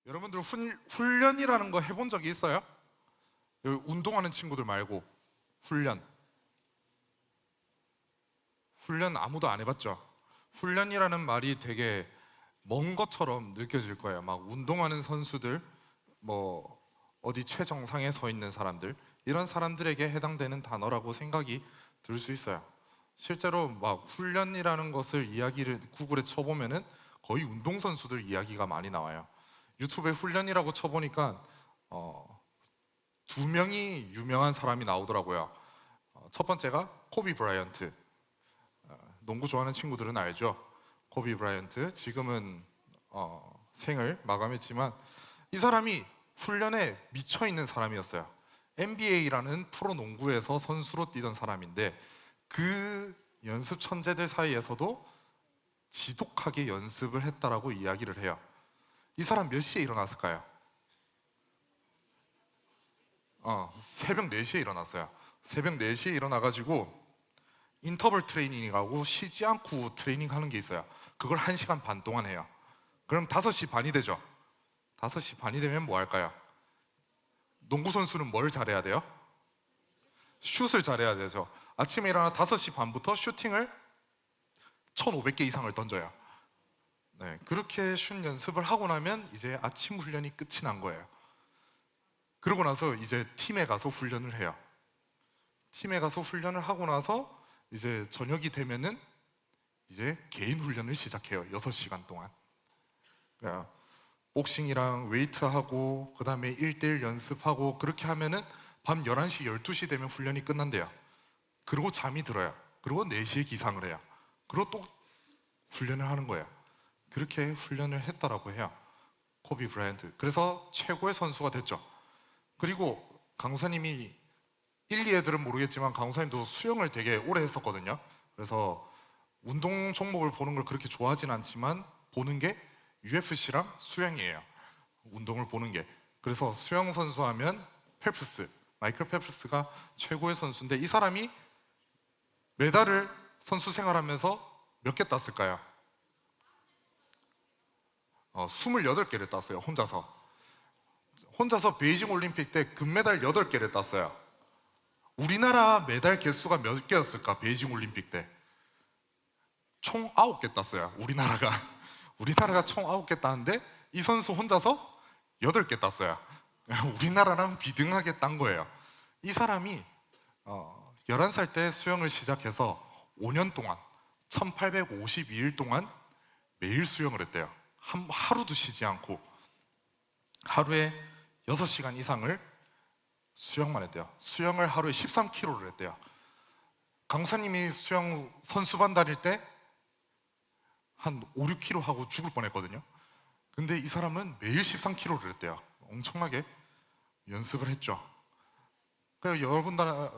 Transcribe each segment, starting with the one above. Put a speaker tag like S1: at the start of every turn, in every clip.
S1: 여러분들 훈련이라는 거 해본 적이 있어요? 여기 운동하는 친구들 말고 훈련 아무도 안 해봤죠? 훈련이라는 말이 되게 먼 것처럼 느껴질 거예요. 막 운동하는 선수들, 뭐 어디 최정상에 서 있는 사람들, 이런 사람들에게 해당되는 단어라고 생각이 들 수 있어요. 실제로 막 훈련이라는 것을 이야기를 구글에 쳐보면은 거의 운동선수들 이야기가 많이 나와요. 유튜브에 훈련이라고 쳐보니까 두 명이 유명한 사람이 나오더라고요. 첫 번째가 코비 브라이언트. 농구 좋아하는 친구들은 알죠? 코비 브라이언트. 지금은 생을 마감했지만 이 사람이 훈련에 미쳐 있는 사람이었어요. NBA라는 프로 농구에서 선수로 뛰던 사람인데 그 연습 천재들 사이에서도 지독하게 연습을 했다라고 이야기를 해요. 이 사람 몇 시에 일어났을까요? 새벽 4시에 일어났어요. 새벽 4시에 일어나가지고 인터벌 트레이닝이라고 쉬지 않고 트레이닝 하는 게 있어요. 그걸 1시간 반 동안 해요. 그럼 5시 반이 되죠. 5시 반이 되면 뭐 할까요? 농구 선수는 뭘 잘해야 돼요? 슛을 잘해야 되죠. 아침에 일어나 5시 반부터 슈팅을 1,500개 이상을 던져요. 네, 그렇게 슛 연습을 하고 나면 이제 아침 훈련이 끝이 난 거예요. 그러고 나서 이제 팀에 가서 훈련을 해요. 팀에 가서 훈련을 하고 나서 이제 저녁이 되면은 이제 개인 훈련을 시작해요. 6시간 동안. 그러니까 복싱이랑 웨이트하고 그 다음에 1대1 연습하고 그렇게 하면은 밤 11시, 12시 되면 훈련이 끝난대요. 그리고 잠이 들어요. 그리고 4시에 기상을 해요. 그리고 또 훈련을 하는 거예요. 그렇게 훈련을 했다라고 해요. 코비 브라이언트. 그래서 최고의 선수가 됐죠. 그리고 강사님이 1, 2 애들은 모르겠지만 강사님도 수영을 되게 오래 했었거든요. 그래서 운동 종목을 보는 걸 그렇게 좋아하진 않지만 보는 게 UFC랑 수영이에요. 운동을 보는 게. 그래서 수영 선수 하면 펠프스, 마이클 펠프스가 최고의 선수인데 이 사람이 메달을 선수 생활하면서 몇 개 땄을까요? 28개를 땄어요. 혼자서 베이징 올림픽 때 금메달 8개를 땄어요. 우리나라 메달 개수가 몇 개였을까? 베이징 올림픽 때 총 9개 땄어요. 우리나라가 총 9개 땄는데 이 선수 혼자서 8개 땄어요. 우리나라랑 비등하게 딴 거예요. 이 사람이 11살 때 수영을 시작해서 5년 동안 1852일 동안 매일 수영을 했대요. 하루도 쉬지 않고 하루에 6시간 이상을 수영만 했대요. 수영을 하루에 13km를 했대요. 강사님이 수영 선수반 다닐 때 한 5, 6km 하고 죽을 뻔했거든요. 근데 이 사람은 매일 13km를 했대요. 엄청나게 연습을 했죠. 그리고 여러분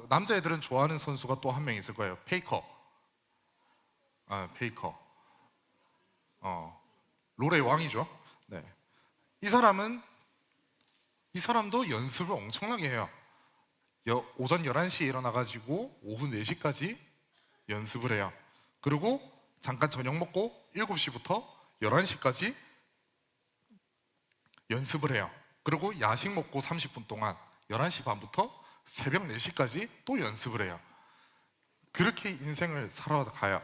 S1: 남자애들은 좋아하는 선수가 또 한 명 있을 거예요. 페이커. 페이커. 롤의 왕이죠. 네. 이 사람도 연습을 엄청나게 해요. 오전 11시에 일어나가지고 오후 4시까지 연습을 해요. 그리고 잠깐 저녁 먹고 7시부터 11시까지 연습을 해요. 그리고 야식 먹고 30분 동안 11시 반부터 새벽 4시까지 또 연습을 해요. 그렇게 인생을 살아가요.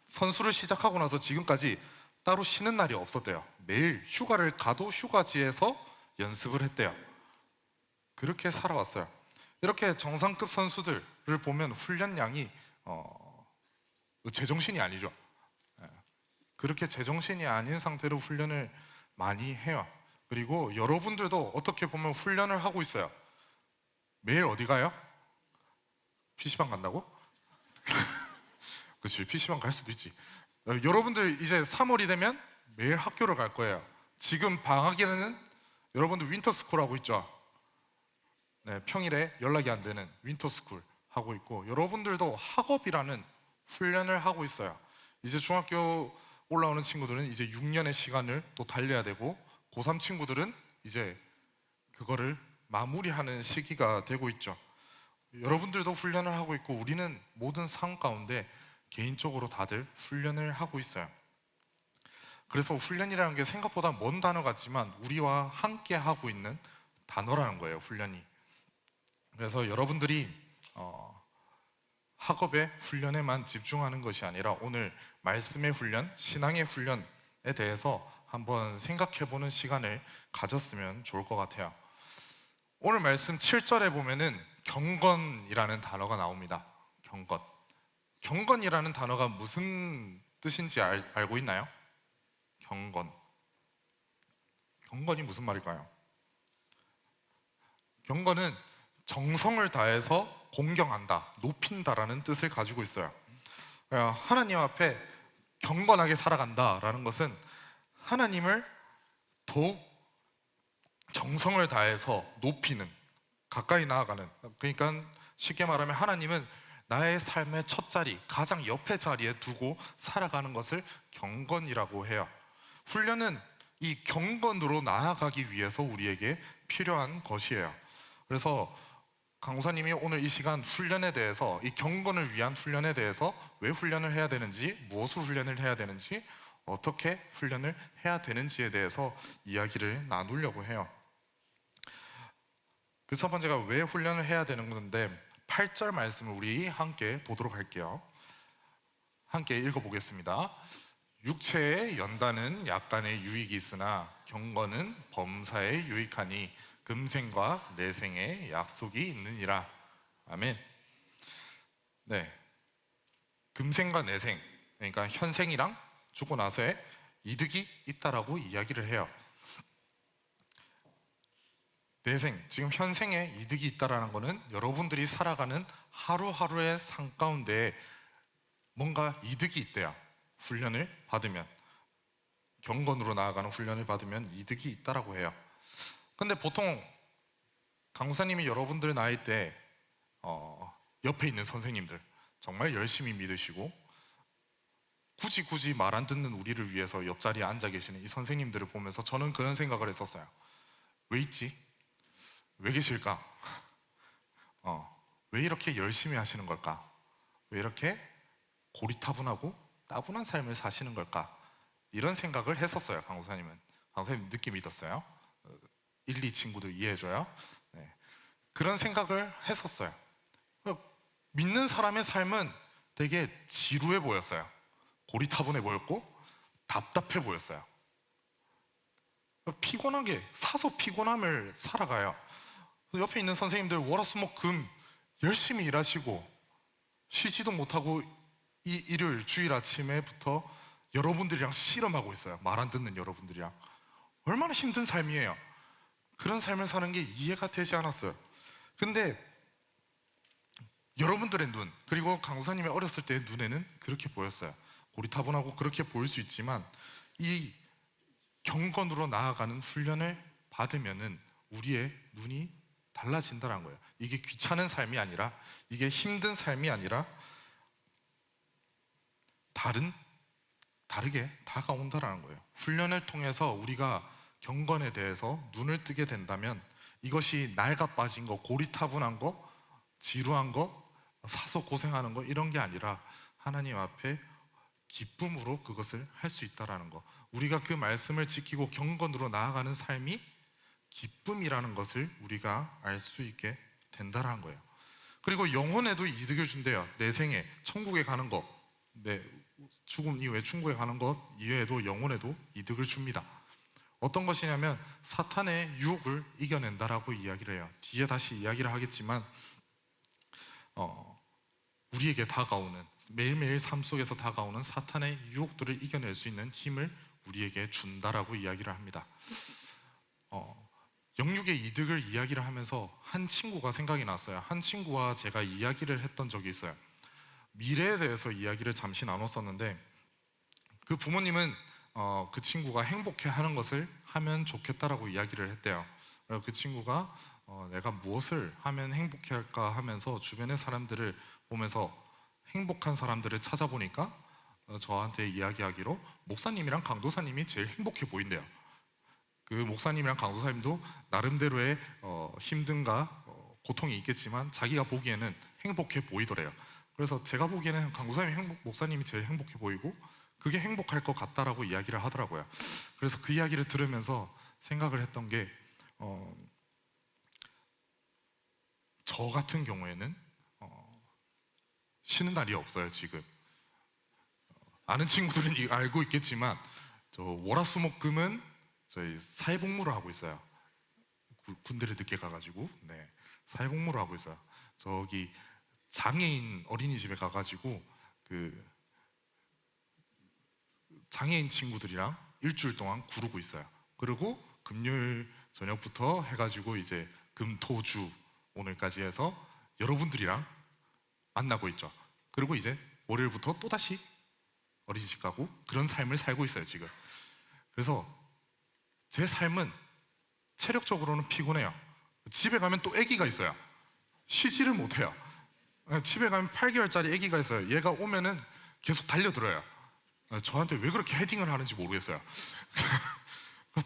S1: 선수를 시작하고 나서 지금까지 따로 쉬는 날이 없었대요. 매일 휴가를 가도 휴가지에서 연습을 했대요. 그렇게 살아왔어요. 이렇게 정상급 선수들을 보면 훈련량이 제정신이 아니죠. 그렇게 제정신이 아닌 상태로 훈련을 많이 해요. 그리고 여러분들도 어떻게 보면 훈련을 하고 있어요. 매일 어디 가요? PC방 간다고? 그치, PC방 갈 수도 있지. 여러분들 이제 3월이 되면 매일 학교를 갈 거예요. 지금 방학에는 여러분들 윈터스쿨 하고 있죠. 네, 평일에 연락이 안 되는 윈터스쿨 하고 있고 여러분들도 학업이라는 훈련을 하고 있어요. 이제 중학교 올라오는 친구들은 이제 6년의 시간을 또 달려야 되고 고3 친구들은 이제 그거를 마무리하는 시기가 되고 있죠. 여러분들도 훈련을 하고 있고 우리는 모든 상황 가운데 개인적으로 다들 훈련을 하고 있어요. 그래서 훈련이라는 게 생각보다 먼 단어 같지만 우리와 함께 하고 있는 단어라는 거예요, 훈련이. 그래서 여러분들이 학업의 훈련에만 집중하는 것이 아니라 오늘 말씀의 훈련, 신앙의 훈련에 대해서 한번 생각해보는 시간을 가졌으면 좋을 것 같아요. 오늘 말씀 7절에 보면은 경건이라는 단어가 나옵니다. 경건. 경건이라는 단어가 무슨 뜻인지 알고 있나요? 경건. 경건이 무슨 말일까요? 경건은 정성을 다해서 공경한다, 높인다라는 뜻을 가지고 있어요. 하나님 앞에 경건하게 살아간다라는 것은 하나님을 더욱 정성을 다해서 높이는, 가까이 나아가는, 그러니까 쉽게 말하면 하나님은 나의 삶의 첫 자리, 가장 옆에 자리에 두고 살아가는 것을 경건이라고 해요. 훈련은 이 경건으로 나아가기 위해서 우리에게 필요한 것이에요. 그래서 강사님이 오늘 이 시간 훈련에 대해서, 이 경건을 위한 훈련에 대해서 왜 훈련을 해야 되는지, 무엇을 훈련을 해야 되는지, 어떻게 훈련을 해야 되는지에 대해서 이야기를 나누려고 해요. 그 첫 번째가 왜 훈련을 해야 되는 건데, 8절 말씀을 우리 함께 보도록 할게요. 함께 읽어보겠습니다. 육체의 연단은 약간의 유익이 있으나 경건은 범사에 유익하니 금생과 내생에 약속이 있느니라. 아멘. 네, 금생과 내생, 그러니까 현생이랑 죽고 나서의 이득이 있다라고 이야기를 해요. 내생, 지금 현생에 이득이 있다라는 것은 여러분들이 살아가는 하루하루의 삶 가운데 뭔가 이득이 있대요. 훈련을 받으면, 경건으로 나아가는 훈련을 받으면 이득이 있다라고 해요. 근데 보통 강사님이 여러분들 나이 때 옆에 있는 선생님들, 정말 열심히 믿으시고 굳이 말 안 듣는 우리를 위해서 옆자리에 앉아 계시는 이 선생님들을 보면서 저는 그런 생각을 했었어요. 왜 있지? 왜 계실까? 왜 이렇게 열심히 하시는 걸까? 왜 이렇게 고리타분하고 따분한 삶을 사시는 걸까? 이런 생각을 했었어요. 강사님은. 강사님 느낌이 있었어요. 1, 2 친구들 이해해줘요. 네. 그런 생각을 했었어요. 믿는 사람의 삶은 되게 지루해 보였어요. 고리타분해 보였고 답답해 보였어요. 피곤하게, 사서 피곤함을 살아가요. 옆에 있는 선생님들 월화수목금 열심히 일하시고 쉬지도 못하고 이 일요일 주일 아침에부터 여러분들이랑 씨름하고 있어요. 말 안 듣는 여러분들이랑. 얼마나 힘든 삶이에요. 그런 삶을 사는 게 이해가 되지 않았어요. 근데 여러분들의 눈, 그리고 강사님이 어렸을 때의 눈에는 그렇게 보였어요. 고리타분하고 그렇게 보일 수 있지만 이 경건으로 나아가는 훈련을 받으면은 우리의 눈이 달라진다는 거예요. 이게 귀찮은 삶이 아니라, 이게 힘든 삶이 아니라 다르게 다가온다라는 거예요. 훈련을 통해서 우리가 경건에 대해서 눈을 뜨게 된다면 이것이 낡아 빠진 거, 고리타분한 거, 지루한 거, 사서 고생하는 거 이런 게 아니라 하나님 앞에 기쁨으로 그것을 할 수 있다라는 거. 우리가 그 말씀을 지키고 경건으로 나아가는 삶이 기쁨이라는 것을 우리가 알 수 있게 된다라는 거예요. 그리고 영혼에도 이득을 준대요. 내 생에 천국에 가는 것, 내 죽음 이후에 천국에 가는 것 이외에도 영혼에도 이득을 줍니다. 어떤 것이냐면 사탄의 유혹을 이겨낸다라고 이야기를 해요. 뒤에 다시 이야기를 하겠지만 우리에게 다가오는, 매일매일 삶 속에서 다가오는 사탄의 유혹들을 이겨낼 수 있는 힘을 우리에게 준다라고 이야기를 합니다. 영육의 이득을 이야기를 하면서 한 친구가 생각이 났어요. 한 친구와 제가 이야기를 했던 적이 있어요. 미래에 대해서 이야기를 잠시 나눴었는데 그 부모님은 그 친구가 행복해하는 것을 하면 좋겠다라고 이야기를 했대요. 그 친구가 내가 무엇을 하면 행복해할까 하면서 주변의 사람들을 보면서 행복한 사람들을 찾아보니까 저한테 이야기하기로 목사님이랑 강도사님이 제일 행복해 보인대요. 그 목사님이랑 강도사님도 나름대로의 힘든가 고통이 있겠지만 자기가 보기에는 행복해 보이더래요. 그래서 제가 보기에는 강도사님 목사님이 제일 행복해 보이고 그게 행복할 것 같다라고 이야기를 하더라고요. 그래서 그 이야기를 들으면서 생각을 했던 게 저 같은 경우에는 쉬는 날이 없어요. 지금 아는 친구들은 알고 있겠지만 저 월화수목금은 저희 사회복무를 하고 있어요. 군대를 늦게 가가지고 사회복무를 하고 있어요. 저기 장애인 어린이집에 가가지고 그 장애인 친구들이랑 일주일 동안 구르고 있어요. 그리고 금요일 저녁부터 해가지고 이제 금토주 오늘까지 해서 여러분들이랑 만나고 있죠. 그리고 이제 월요일부터 또다시 어린이집 가고 그런 삶을 살고 있어요 지금. 그래서 제 삶은 체력적으로는 피곤해요. 집에 가면 또 아기가 있어요. 쉬지를 못해요. 집에 가면 8개월짜리 아기가 있어요. 얘가 오면은 계속 달려들어요. 저한테 왜 그렇게 헤딩을 하는지 모르겠어요.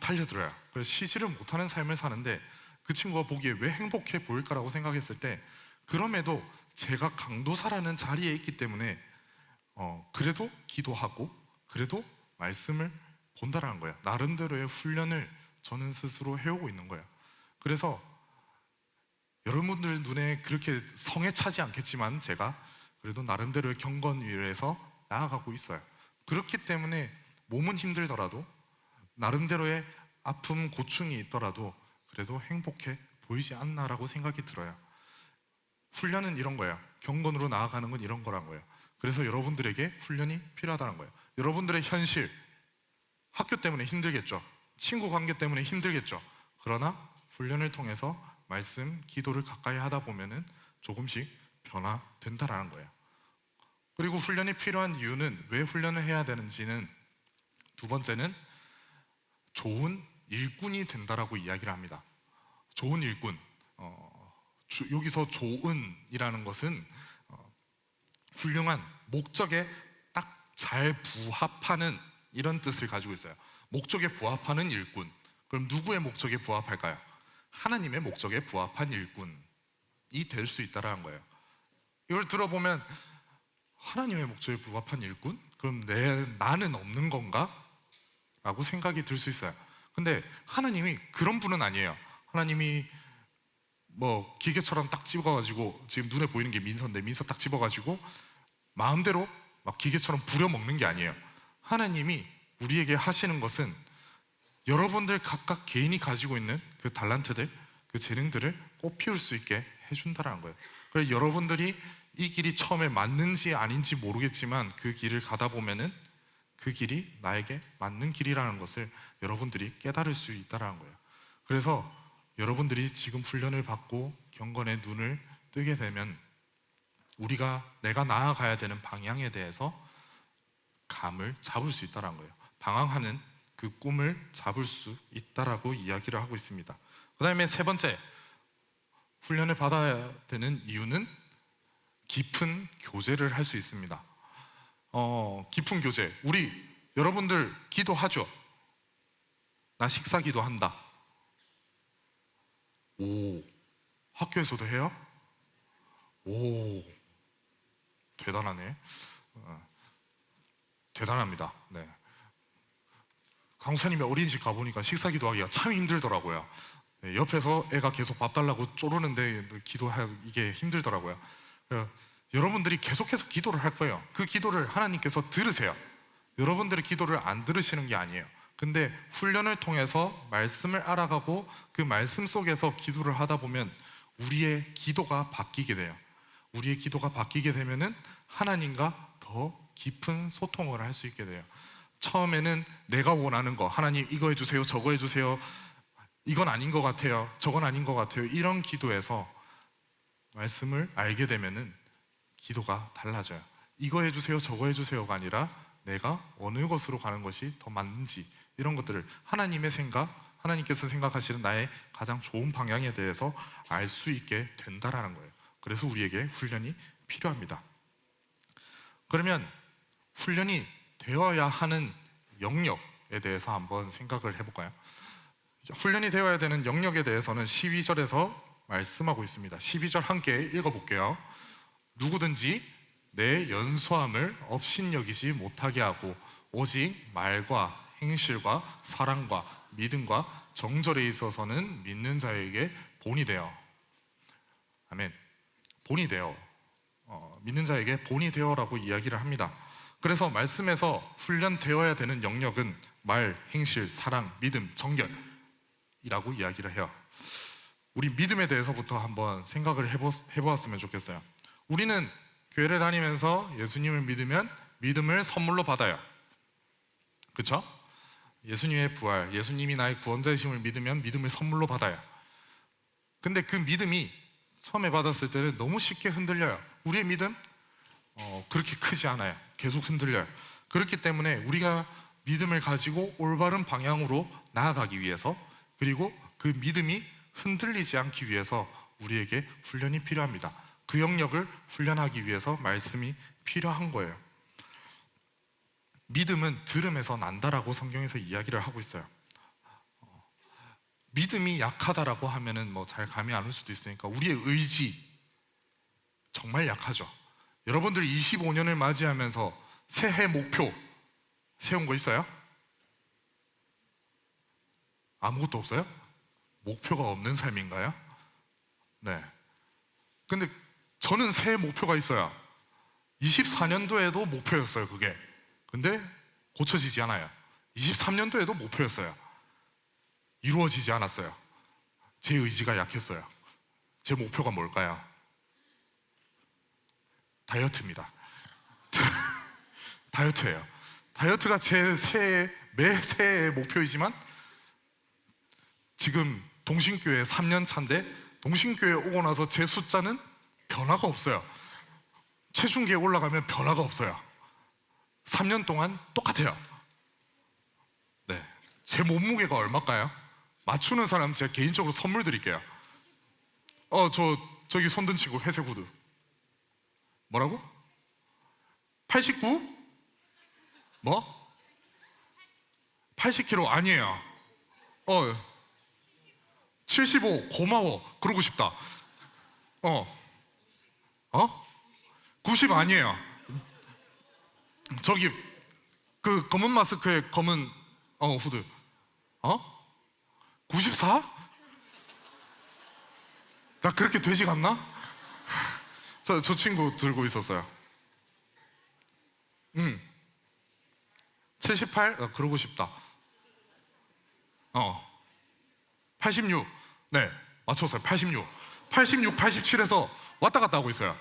S1: 달려들어요. 그래서 쉬지를 못하는 삶을 사는데 그 친구가 보기에 왜 행복해 보일까라고 생각했을 때 그럼에도 제가 강도사라는 자리에 있기 때문에 그래도 기도하고 그래도 말씀을 본다라는 거예요. 나름대로의 훈련을 저는 스스로 해오고 있는 거예요. 그래서 여러분들 눈에 그렇게 성에 차지 않겠지만 제가 그래도 나름대로의 경건위에서 나아가고 있어요. 그렇기 때문에 몸은 힘들더라도 나름대로의 아픔, 고충이 있더라도 그래도 행복해 보이지 않나라고 생각이 들어요. 훈련은 이런 거예요. 경건으로 나아가는 건 이런 거란 거예요. 그래서 여러분들에게 훈련이 필요하다는 거예요. 여러분들의 현실, 학교 때문에 힘들겠죠. 친구 관계 때문에 힘들겠죠. 그러나 훈련을 통해서 말씀, 기도를 가까이 하다 보면은 조금씩 변화된다라는 거예요. 그리고 훈련이 필요한 이유는 왜 훈련을 해야 되는지는 두 번째는 좋은 일꾼이 된다라고 이야기를 합니다. 좋은 일꾼. 여기서 좋은이라는 것은 훌륭한 목적에 딱 잘 부합하는 이런 뜻을 가지고 있어요. 목적에 부합하는 일꾼. 그럼 누구의 목적에 부합할까요? 하나님의 목적에 부합한 일꾼이 될 수 있다는 거예요. 이걸 들어보면 하나님의 목적에 부합한 일꾼? 그럼 나는 없는 건가? 라고 생각이 들 수 있어요. 근데 하나님이 그런 분은 아니에요. 하나님이 뭐 기계처럼 딱 집어가지고 지금 눈에 보이는 게 민서인데 민서 딱 집어가지고 마음대로 막 기계처럼 부려먹는 게 아니에요. 하나님이 우리에게 하시는 것은 여러분들 각각 개인이 가지고 있는 그 달란트들, 그 재능들을 꽃피울 수 있게 해준다는 거예요. 그래서 여러분들이 이 길이 처음에 맞는지 아닌지 모르겠지만 그 길을 가다 보면은 그 길이 나에게 맞는 길이라는 것을 여러분들이 깨달을 수 있다는 거예요. 그래서 여러분들이 지금 훈련을 받고 경건의 눈을 뜨게 되면 내가 나아가야 되는 방향에 대해서 감을 잡을 수 있다는 거예요. 방황하는 그 꿈을 잡을 수 있다라고 이야기를 하고 있습니다. 그 다음에 세 번째, 훈련을 받아야 되는 이유는 깊은 교제를 할 수 있습니다. 깊은 교제. 여러분들 기도하죠? 나 식사 기도한다. 오, 학교에서도 해요? 오, 대단하네. 대단합니다. 네. 강사님이 어린이집 가보니까 식사 기도하기가 참 힘들더라고요. 네, 옆에서 애가 계속 밥 달라고 쪼르는데 이게 힘들더라고요. 여러분들이 계속해서 기도를 할 거예요. 그 기도를 하나님께서 들으세요. 여러분들의 기도를 안 들으시는 게 아니에요. 근데 훈련을 통해서 말씀을 알아가고 그 말씀 속에서 기도를 하다 보면 우리의 기도가 바뀌게 돼요. 우리의 기도가 바뀌게 되면은 하나님과 더 깊은 소통을 할 수 있게 돼요. 처음에는 내가 원하는 거, 하나님 이거 해주세요, 저거 해주세요, 이건 아닌 것 같아요, 저건 아닌 것 같아요, 이런 기도에서 말씀을 알게 되면은 기도가 달라져요. 이거 해주세요, 저거 해주세요가 아니라 내가 어느 것으로 가는 것이 더 맞는지 이런 것들을 하나님의 생각, 하나님께서 생각하시는 나의 가장 좋은 방향에 대해서 알 수 있게 된다라는 거예요. 그래서 우리에게 훈련이 필요합니다. 그러면 훈련이 되어야 하는 영역에 대해서 한번 생각을 해볼까요? 훈련이 되어야 되는 영역에 대해서는 12절에서 말씀하고 있습니다. 12절 함께 읽어볼게요. 누구든지 내 연소함을 업신여기지 못하게 하고 오직 말과 행실과 사랑과 믿음과 정절에 있어서는 믿는 자에게 본이 되어, 아멘, 본이 되어, 믿는 자에게 본이 되어라고 이야기를 합니다. 그래서 말씀에서 훈련되어야 되는 영역은 말, 행실, 사랑, 믿음, 정결이라고 이야기를 해요. 우리 믿음에 대해서부터 한번 생각을 해보았으면 좋겠어요. 우리는 교회를 다니면서 예수님을 믿으면 믿음을 선물로 받아요. 그렇죠? 예수님의 부활, 예수님이 나의 구원자이심을 믿으면 믿음을 선물로 받아요. 근데 그 믿음이 처음에 받았을 때는 너무 쉽게 흔들려요. 우리의 믿음 그렇게 크지 않아요. 계속 흔들려요. 그렇기 때문에 우리가 믿음을 가지고 올바른 방향으로 나아가기 위해서, 그리고 그 믿음이 흔들리지 않기 위해서 우리에게 훈련이 필요합니다. 그 영역을 훈련하기 위해서 말씀이 필요한 거예요. 믿음은 들음에서 난다라고 성경에서 이야기를 하고 있어요. 믿음이 약하다라고 하면은 뭐 잘 감이 안 올 수도 있으니까 우리의 의지 정말 약하죠. 여러분들 25년을 맞이하면서 새해 목표 세운 거 있어요? 아무것도 없어요? 목표가 없는 삶인가요? 네. 근데 저는 새해 목표가 있어요. 24년도에도 목표였어요, 그게. 근데 고쳐지지 않아요. 23년도에도 목표였어요. 이루어지지 않았어요. 제 의지가 약했어요. 제 목표가 뭘까요? 다이어트입니다. 다이어트예요. 다이어트가 제 매 새해의 목표이지만 지금 동신교회 3년 차인데 동신교회 오고 나서 제 숫자는 변화가 없어요. 체중계에 올라가면 변화가 없어요. 3년 동안 똑같아요. 네, 제 몸무게가 얼마일까요? 맞추는 사람 제가 개인적으로 선물 드릴게요. 저기 손든 친구 회색 후드 뭐라고? 89? 뭐? 80kg 아니에요. 75 고마워. 그러고 싶다. 90 아니에요. 저기 그 검은 마스크에 검은 후드 94? 나 그렇게 돼지 같나? 저 친구 들고 있었어요. 78? 그러고 싶다. 86. 네, 맞췄어요. 86. 86, 87에서 왔다 갔다 하고 있어요.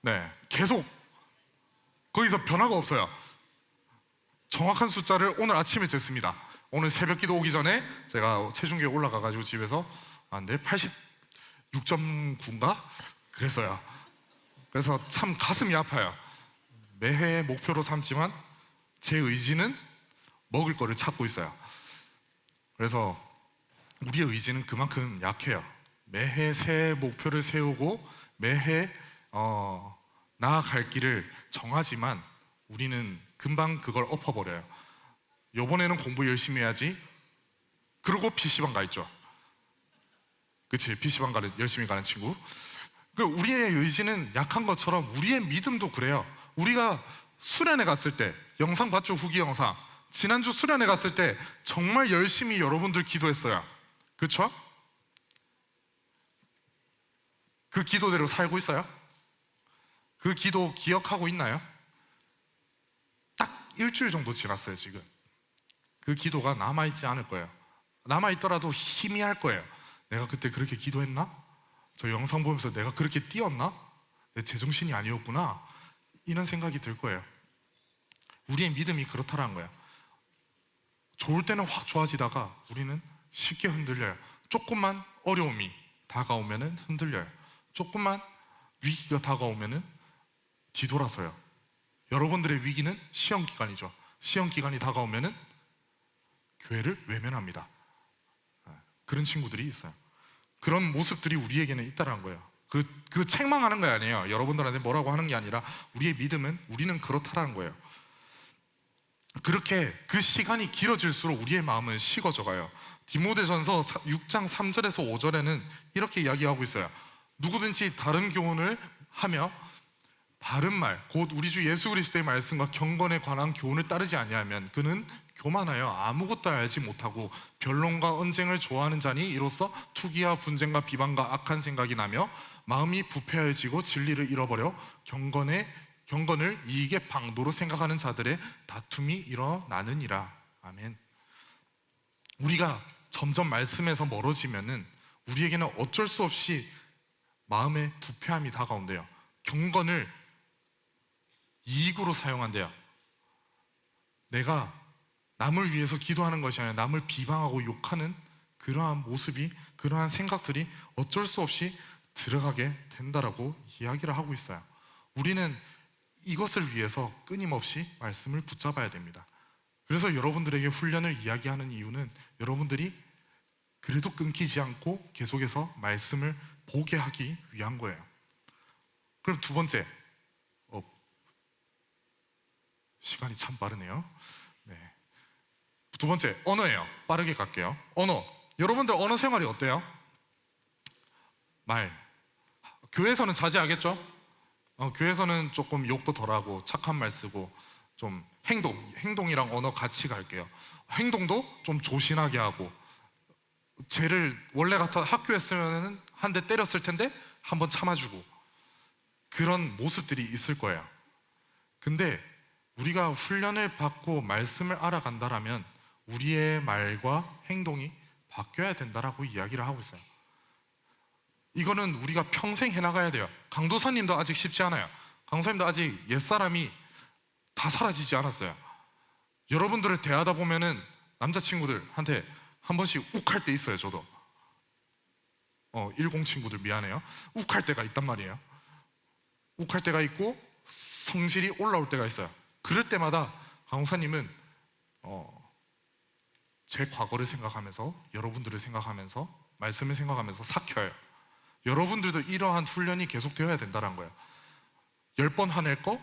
S1: 네, 계속 거기서 변화가 없어요. 정확한 숫자를 오늘 아침에 쟀습니다. 오늘 새벽 기도 오기 전에 제가 체중계에 올라가가지고 집에서 근데 86.9인가? 그랬어요. 그래서 참 가슴이 아파요. 매해 목표로 삼지만 제 의지는 먹을 거를 찾고 있어요. 그래서 우리의 의지는 그만큼 약해요. 매해 새 목표를 세우고 매해 나아갈 길을 정하지만 우리는 금방 그걸 엎어버려요. 요번에는 공부 열심히 해야지. 그러고 PC방 가 있죠. 그치? PC방 열심히 가는 친구. 우리의 의지는 약한 것처럼 우리의 믿음도 그래요. 우리가 수련회 갔을 때, 영상 봤죠? 후기 영상. 지난주 수련회 갔을 때 정말 열심히 여러분들 기도했어요. 그쵸? 그 기도대로 살고 있어요? 그 기도 기억하고 있나요? 딱 일주일 정도 지났어요, 지금. 그 기도가 남아있지 않을 거예요. 남아있더라도 희미할 거예요. 내가 그때 그렇게 기도했나? 저 영상 보면서 내가 그렇게 뛰었나? 내 제정신이 아니었구나. 이런 생각이 들 거예요. 우리의 믿음이 그렇다라는 거예요. 좋을 때는 확 좋아지다가 우리는 쉽게 흔들려요. 조금만 어려움이 다가오면은 흔들려요. 조금만 위기가 다가오면은 뒤돌아서요. 여러분들의 위기는 시험 기간이죠. 시험 기간이 다가오면은 교회를 외면합니다. 그런 친구들이 있어요. 그런 모습들이 우리에게는 있다는 거예요. 그 책망하는 거 아니에요. 여러분들한테 뭐라고 하는 게 아니라 우리의 믿음은 우리는 그렇다라는 거예요. 그렇게 그 시간이 길어질수록 우리의 마음은 식어져 가요. 디모데전서 6장 3절에서 5절에는 이렇게 이야기하고 있어요. 누구든지 다른 교훈을 하며 바른 말, 곧 우리 주 예수 그리스도의 말씀과 경건에 관한 교훈을 따르지 아니하면 그는 교만하여 아무것도 알지 못하고 변론과 언쟁을 좋아하는 자니 이로써 투기와 분쟁과 비방과 악한 생각이 나며 마음이 부패해지고 진리를 잃어버려 경건을 이익의 방도로 생각하는 자들의 다툼이 일어나느니라. 아멘. 우리가 점점 말씀에서 멀어지면은 우리에게는 어쩔 수 없이 마음의 부패함이 다가온대요. 경건을 이익으로 사용한대요. 내가 남을 위해서 기도하는 것이 아니라 남을 비방하고 욕하는 그러한 모습이, 그러한 생각들이 어쩔 수 없이 들어가게 된다라고 이야기를 하고 있어요. 우리는 이것을 위해서 끊임없이 말씀을 붙잡아야 됩니다. 그래서 여러분들에게 훈련을 이야기하는 이유는 여러분들이 그래도 끊기지 않고 계속해서 말씀을 보게 하기 위한 거예요. 그럼 두 번째, 시간이 참 빠르네요. 네. 두 번째, 언어예요. 빠르게 갈게요. 언어. 여러분들 언어 생활이 어때요? 말. 교회에서는 자제하겠죠? 교회에서는 조금 욕도 덜하고 착한 말 쓰고 좀 행동이랑 언어 같이 갈게요. 행동도 좀 조신하게 하고, 쟤를 원래 같아 학교였으면 한 대 때렸을 텐데 한번 참아주고, 그런 모습들이 있을 거예요. 근데 우리가 훈련을 받고 말씀을 알아간다라면 우리의 말과 행동이 바뀌어야 된다라고 이야기를 하고 있어요. 이거는 우리가 평생 해나가야 돼요. 강도사님도 아직 쉽지 않아요. 강도사님도 아직 옛사람이 다 사라지지 않았어요. 여러분들을 대하다 보면은 남자친구들한테 한 번씩 욱할 때 있어요. 저도 10 친구들 미안해요. 욱할 때가 있단 말이에요. 욱할 때가 있고 성질이 올라올 때가 있어요. 그럴 때마다 강도사님은 제 과거를 생각하면서, 여러분들을 생각하면서, 말씀을 생각하면서 삭혀요. 여러분들도 이러한 훈련이 계속되어야 된다는 거예요. 10번 화낼 거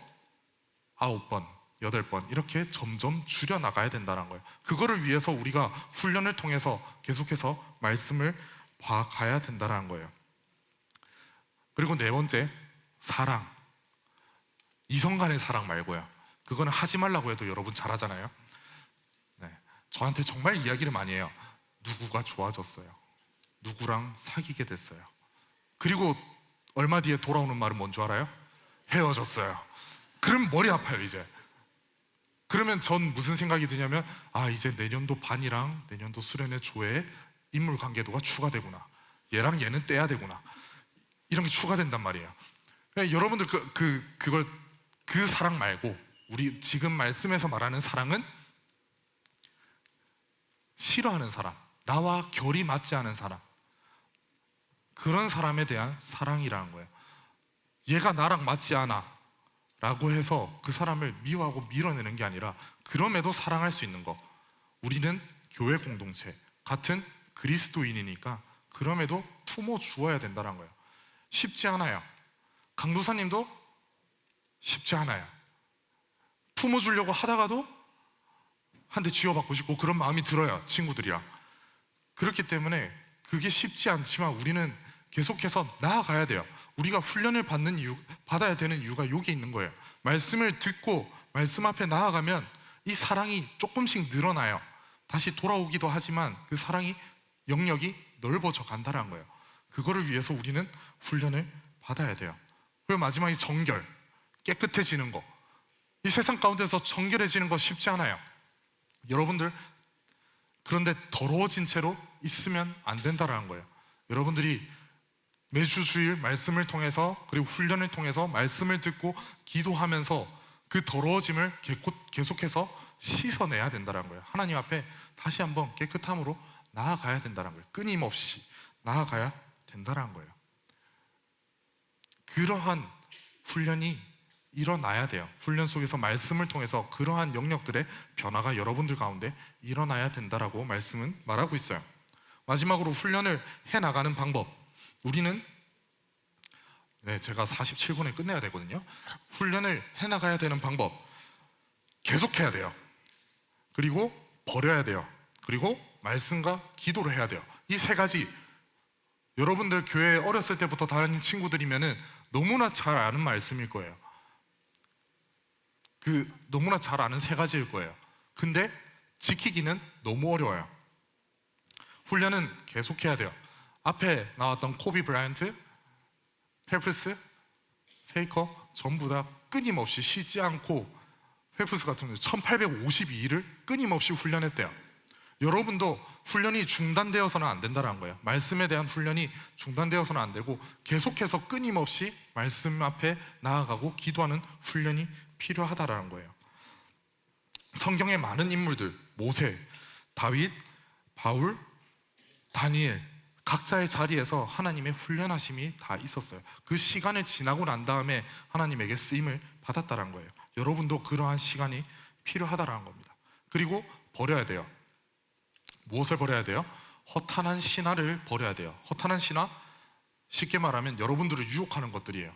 S1: 9번, 8번 이렇게 점점 줄여나가야 된다는 거예요. 그거를 위해서 우리가 훈련을 통해서 계속해서 말씀을 봐가야 된다는 거예요. 그리고 네 번째, 사랑. 이성 간의 사랑 말고요. 그거는 하지 말라고 해도 여러분 잘하잖아요. 네. 저한테 정말 이야기를 많이 해요. 누구가 좋아졌어요. 누구랑 사귀게 됐어요. 그리고 얼마 뒤에 돌아오는 말은 뭔 줄 알아요? 헤어졌어요. 그럼 머리 아파요 이제. 그러면 전 무슨 생각이 드냐면, 이제 내년도 반이랑 내년도 수련회 조회에 인물 관계도가 추가되구나. 얘랑 얘는 떼야 되구나. 이런 게 추가된단 말이에요. 그러니까 여러분들 그 사랑 말고 우리 지금 말씀에서 말하는 사랑은 싫어하는 사람, 나와 결이 맞지 않은 사람, 그런 사람에 대한 사랑이라는 거예요. 얘가 나랑 맞지 않아 라고 해서 그 사람을 미워하고 밀어내는 게 아니라 그럼에도 사랑할 수 있는 거. 우리는 교회 공동체 같은 그리스도인이니까 그럼에도 품어주어야 된다는 거예요. 쉽지 않아요. 강도사님도 쉽지 않아요. 품어주려고 하다가도 한 대 쥐어받고 싶고 그런 마음이 들어요. 친구들이랑. 그렇기 때문에 그게 쉽지 않지만 우리는 계속해서 나아가야 돼요. 우리가 훈련을 받아야 되는 이유가 여기 있는 거예요. 말씀을 듣고 말씀 앞에 나아가면 이 사랑이 조금씩 늘어나요. 다시 돌아오기도 하지만 그 사랑이 영역이 넓어져 간다는 거예요. 그거를 위해서 우리는 훈련을 받아야 돼요. 그리고 마지막에 정결, 깨끗해지는 거. 이 세상 가운데서 정결해지는 거 쉽지 않아요. 여러분들, 그런데 더러워진 채로 있으면 안 된다는 거예요. 여러분들이 매주 주일 말씀을 통해서, 그리고 훈련을 통해서 말씀을 듣고 기도하면서 그 더러워짐을 계속해서 씻어내야 된다는 거예요. 하나님 앞에 다시 한번 깨끗함으로 나아가야 된다는 거예요. 끊임없이 나아가야 된다는 거예요. 그러한 훈련이 일어나야 돼요. 훈련 속에서 말씀을 통해서 그러한 영역들의 변화가 여러분들 가운데 일어나야 된다라고 말씀은 말하고 있어요. 마지막으로 훈련을 해나가는 방법. 우리는 제가 47분에 끝내야 되거든요. 훈련을 해나가야 되는 방법. 계속해야 돼요. 그리고 버려야 돼요. 그리고 말씀과 기도를 해야 돼요. 이 세 가지, 여러분들 교회에 어렸을 때부터 다니는 친구들이면은 너무나 잘 아는 말씀일 거예요. 그 너무나 잘 아는 세 가지일 거예요. 근데 지키기는 너무 어려워요. 훈련은 계속해야 돼요. 앞에 나왔던 코비 브라이언트, 펠프스, 페이커 전부 다 끊임없이 쉬지 않고, 펠프스 같은 경우 1852일을 끊임없이 훈련했대요. 여러분도 훈련이 중단되어서는 안 된다는 거예요. 말씀에 대한 훈련이 중단되어서는 안 되고 계속해서 끊임없이 말씀 앞에 나아가고 기도하는 훈련이 필요하다라는 거예요. 성경의 많은 인물들, 모세, 다윗, 바울, 다니엘, 각자의 자리에서 하나님의 훈련하심이 다 있었어요. 그 시간을 지나고 난 다음에 하나님에게 쓰임을 받았다는 거예요. 여러분도 그러한 시간이 필요하다는 겁니다. 그리고 버려야 돼요. 무엇을 버려야 돼요? 허탄한 신화를 버려야 돼요. 허탄한 신화, 쉽게 말하면 여러분들을 유혹하는 것들이에요.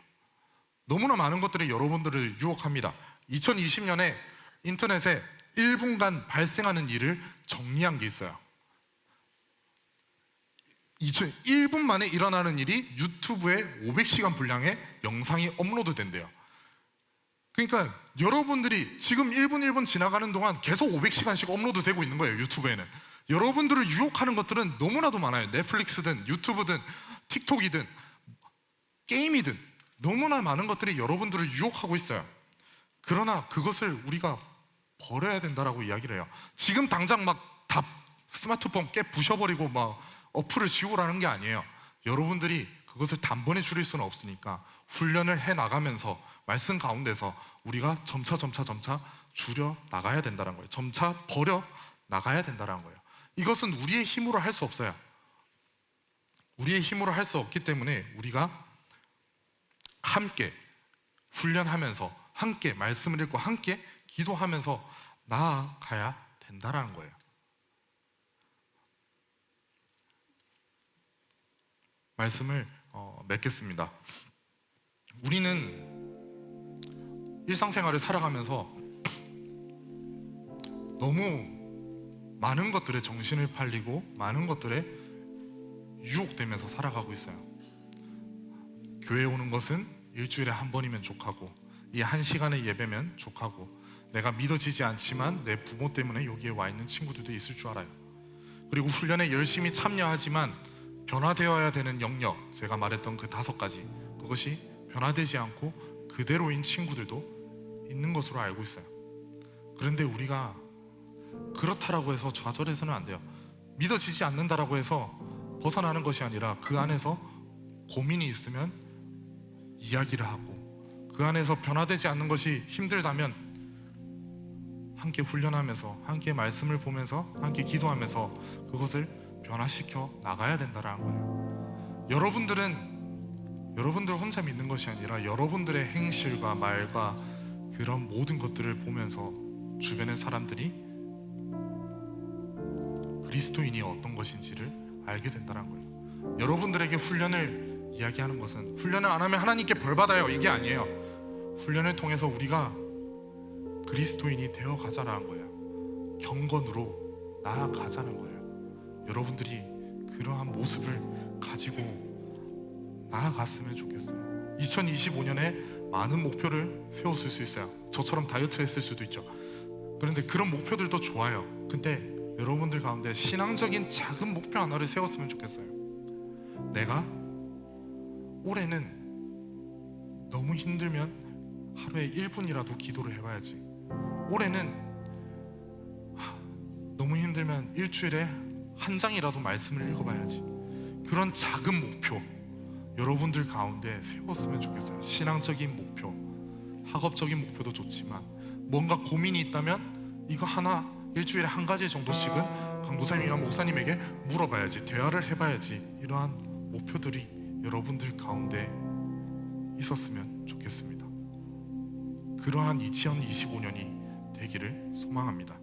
S1: 너무나 많은 것들이 여러분들을 유혹합니다. 2020년에 인터넷에 1분간 발생하는 일을 정리한 게 있어요. 1분 만에 일어나는 일이 유튜브에 500시간 분량의 영상이 업로드 된대요. 그러니까 여러분들이 지금 1분 1분 지나가는 동안 계속 500시간씩 업로드 되고 있는 거예요. 유튜브에는 여러분들을 유혹하는 것들은 너무나도 많아요. 넷플릭스든 유튜브든 틱톡이든 게임이든 너무나 많은 것들이 여러분들을 유혹하고 있어요. 그러나 그것을 우리가 버려야 된다라고 이야기를 해요. 지금 당장 막 다 스마트폰 깨 부셔버리고 막 어플을 지우라는 게 아니에요. 여러분들이 그것을 단번에 줄일 수는 없으니까 훈련을 해 나가면서 말씀 가운데서 우리가 점차 줄여 나가야 된다는 거예요. 점차 버려 나가야 된다는 거예요. 이것은 우리의 힘으로 할 수 없어요. 우리의 힘으로 할 수 없기 때문에 우리가 함께 훈련하면서 함께 말씀을 읽고 함께 기도하면서 나아가야 된다는 거예요. 말씀을 맺겠습니다. 우리는 일상생활을 살아가면서 너무 많은 것들에 정신을 팔리고 많은 것들에 유혹되면서 살아가고 있어요. 교회에 오는 것은 일주일에 한 번이면 족하고 이 한 시간의 예배면 족하고 내가 믿어지지 않지만 내 부모 때문에 여기에 와 있는 친구들도 있을 줄 알아요. 그리고 훈련에 열심히 참여하지만 변화되어야 되는 영역, 제가 말했던 그 5가지, 그것이 변화되지 않고 그대로인 친구들도 있는 것으로 알고 있어요. 그런데 우리가 그렇다라고 해서 좌절해서는 안 돼요. 믿어지지 않는다라고 해서 벗어나는 것이 아니라 그 안에서 고민이 있으면 이야기를 하고, 그 안에서 변화되지 않는 것이 힘들다면 함께 훈련하면서 함께 말씀을 보면서 함께 기도하면서 그것을 변화시켜 나가야 된다는 거예요. 여러분들 혼자 믿는 것이 아니라 여러분들의 행실과 말과 그런 모든 것들을 보면서 주변의 사람들이 그리스도인이 어떤 것인지를 알게 된다는 거예요. 여러분들에게 훈련을 이야기하는 것은 훈련을 안 하면 하나님께 벌 받아요, 이게 아니에요. 훈련을 통해서 우리가 그리스도인이 되어 가자는 거예요. 경건으로 나아가자는 거예요. 여러분들이 그러한 모습을 가지고 나아갔으면 좋겠어요. 2025년에 많은 목표를 세웠을 수 있어요. 저처럼 다이어트 했을 수도 있죠. 그런데 그런 목표들도 좋아요. 근데 여러분들 가운데 신앙적인 작은 목표 하나를 세웠으면 좋겠어요. 내가 올해는 너무 힘들면 하루에 1분이라도 기도를 해봐야지. 올해는 너무 힘들면 일주일에 한 장이라도 말씀을 읽어봐야지. 그런 작은 목표 여러분들 가운데 세웠으면 좋겠어요. 신앙적인 목표, 학업적인 목표도 좋지만 뭔가 고민이 있다면 이거 하나 일주일에 한 가지 정도씩은 강도사님이나 목사님에게 물어봐야지, 대화를 해봐야지. 이러한 목표들이 여러분들 가운데 있었으면 좋겠습니다. 그러한 2025년이 되기를 소망합니다.